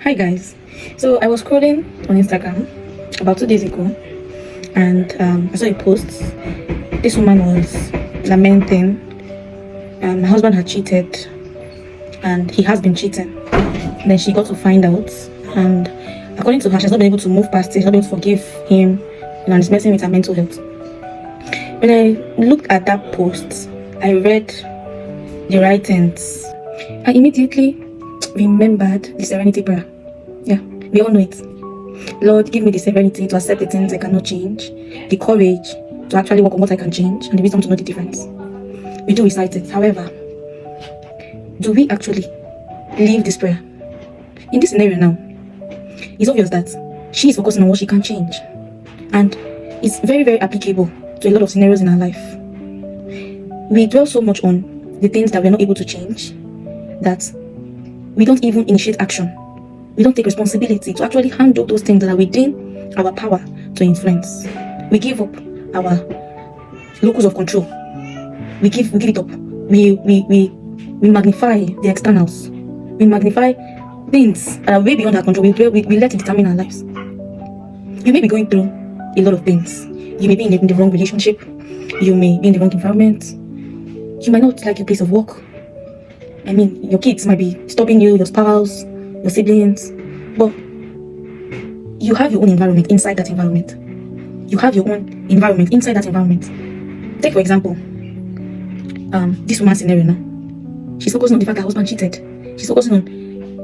Hi guys. So I was scrolling on Instagram about 2 days ago, and I saw a post. This woman was lamenting. Her husband had cheated, and he has been cheating. And then she got to find out, and according to her, she's not been able to move past it. She's not been able to forgive him, and it's messing with her mental health. When I looked at that post, I read the writings. I immediately remembered the serenity prayer. Yeah, we all know it. Lord, give me the serenity to accept the things I cannot change, the courage to actually work on what I can change, and the wisdom to know the difference. We do recite it. However, do we actually live this prayer? In this scenario now, it's obvious that she is focusing on what she can change, and it's very, very applicable to a lot of scenarios in her life. We dwell so much on the things that we're not able to change that we don't even initiate action. We don't take responsibility to actually handle those things that are within our power to influence. We give up our locus of control. We give it up. We magnify the externals. We magnify things that are way beyond our control. We let it determine our lives. You may be going through a lot of things. You may be in the wrong relationship. You may be in the wrong environment. You might not like your place of work. I mean, your kids might be stopping you, your spouse, your siblings, but you have your own environment inside that environment. You have your own environment inside that environment. Take for example, this woman's scenario now. She's focusing on the fact that her husband cheated. She's focusing on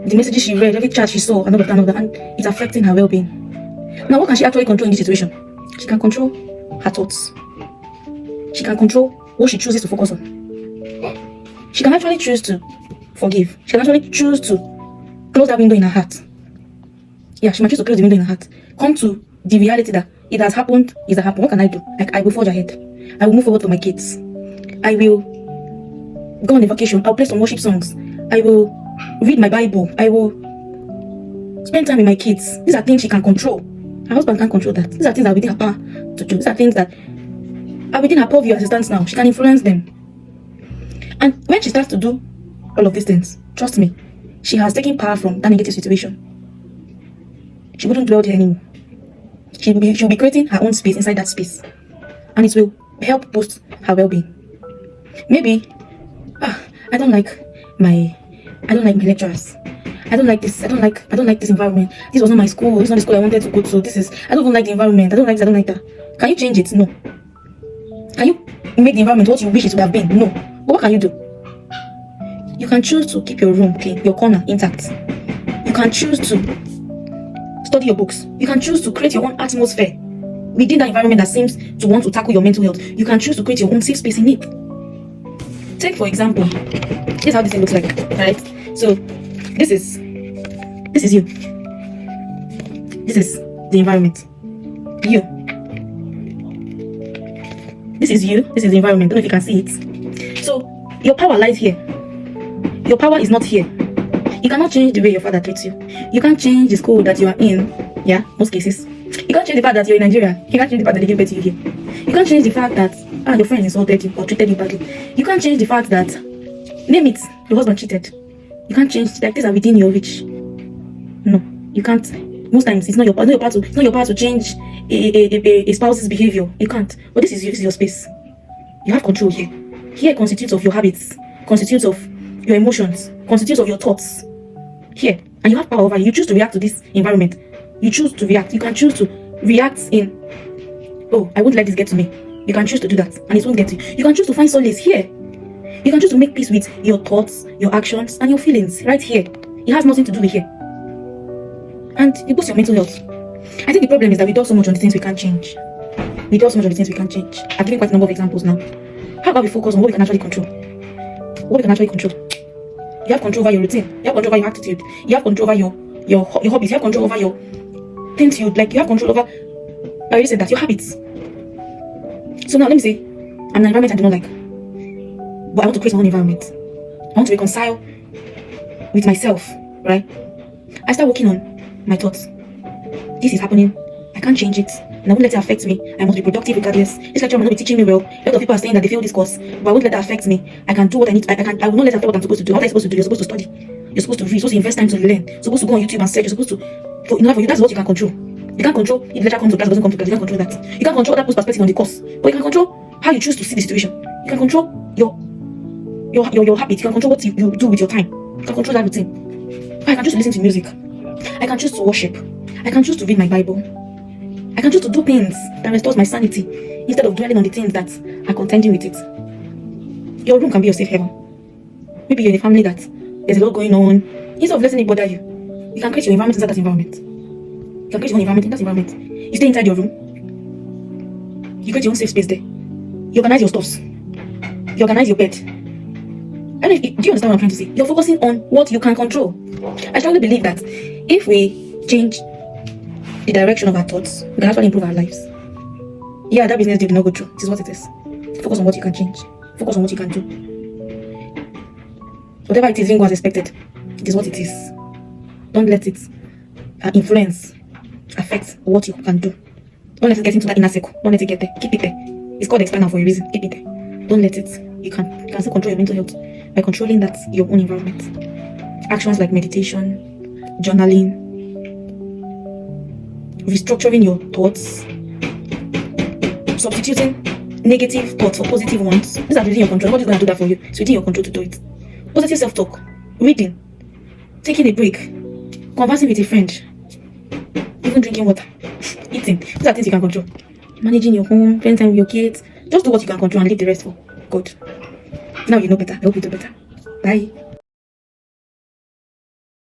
the messages she read, every chat she saw, and all of that, and it's affecting her well-being. Now, what can she actually control in this situation? She can control her thoughts. She can control what she chooses to focus on. She can actually choose to forgive. She can actually choose to close that window in her heart. Yeah, she might choose to close the window in her heart. Come to the reality that it has happened, What can I do? Like, I will forge ahead. I will move forward for my kids. I will go on a vacation. I'll play some worship songs. I will read my Bible. I will spend time with my kids. These are things she can control. Her husband can't control that. These are things that are within her power to do. These are things that are within her purview as it stands now. She can influence them. And when she starts to do all of these things, trust me, she has taken power from that negative situation. She wouldn't dwell there anymore. She'll be creating her own space inside that space. And it will help boost her well-being. Maybe, I don't like my lecturers. I don't like this. I don't like this environment. This was not my school. This is not the school I wanted to go to. I don't even like the environment. I don't like that. Can you change it? No. Can you make the environment what you wish it would have been? No. But what can you do? You can choose to keep your room clean, your corner intact. You can choose to study your books. You can choose to create your own atmosphere within that environment that seems to want to tackle your mental health. You can choose to create your own safe space in it. Take for example, this is how this thing looks like, right? So this is you. This is the environment. You. This is you. This is the environment. I don't know if you can see it. So your power lies here. Your power is not here. You cannot change the way your father treats you. You can't change the school that you are in. Yeah, most cases. You can't change the fact that you're in Nigeria. You can't change the fact that they gave birth to you here. You can't change the fact that your friend insulted you or treated you badly. You can't change the fact that, name it, your husband cheated. You can't change, like, these are within your reach. No, you can't. Most times it's not your power to change a spouse's behavior. You can't. But this is your space. You have control here. Here constitutes of your habits, constitutes of your emotions, constitutes of your thoughts. Here. And you have power over it. You choose to react to this environment. You choose to react. You can choose to react in, oh, I won't let this get to me. You can choose to do that, and it won't get to you. You can choose to find solace here. You can choose to make peace with your thoughts, your actions, and your feelings right here. It has nothing to do with here. And it boosts your mental health. I think the problem is that we dwell so much on the things we can't change. I've given quite a number of examples now. How about we focus on what we can actually control? What we can actually control. You have control over your routine. You have control over your attitude. You have control over your hobbies. You have control over your things you like. You have control over, I already said that, your habits. So now let me say, I'm in an environment I do not like, but I want to create my own environment. I want to reconcile with myself, right? I start working on my thoughts. This is happening. I can't change it, and I won't let it affect me. I must be productive regardless. This lecturer might not be teaching me well. A lot of people are saying that they fail this course, but I won't let that affect me. I can do what I need. I will not let it affect what I'm supposed to do. What am I supposed to do? You're supposed to study. You're You're supposed to read. You're supposed to invest time to learn. You're supposed to go on YouTube and search. You're supposed to, in order for you, that's what you can control. You can't control if the lecture comes to class or doesn't come to class. You can't control that. You can't control other people's perspective on the course, but you can control how you choose to see the situation. You can control your habit. You can control what you do with your time. You can control that routine. I can choose to listen to music. I can choose to worship. I can choose to read my Bible. I can choose to do things that restores my sanity instead of dwelling on the things that are contending with it. Your room can be your safe haven. Maybe you're in a family that there's a lot going on. Instead of letting it bother you, you can create your environment inside that environment. You can create your own environment in that environment. You stay inside your room. You create your own safe space there. You organize your stuffs. You organize your bed. Do you understand what I'm trying to say? You're focusing on what you can control. I strongly believe that if we change the direction of our thoughts, we can actually improve our lives. Yeah, that business deal did not go through. It is what it is. Focus on what you can change. Focus on what you can do. Whatever it is, didn't go as expected. It is what it is. Don't let it influence, affect what you can do. Don't let it get into that inner circle. Don't let it get there. Keep it there. It's called external for a reason. Keep it there. Don't let it. You can still control your mental health by controlling that your own environment. Actions like meditation, journaling, restructuring your thoughts, substituting negative thoughts for positive ones. These are within your control. Nobody's going to do that for you. It's within your control to do it. Positive self-talk, reading, taking a break, conversing with a friend, even drinking water, eating. These are things you can control. Managing your home, spending time with your kids. Just do what you can control and leave the rest for God. Now you know better. I hope you do better. Bye.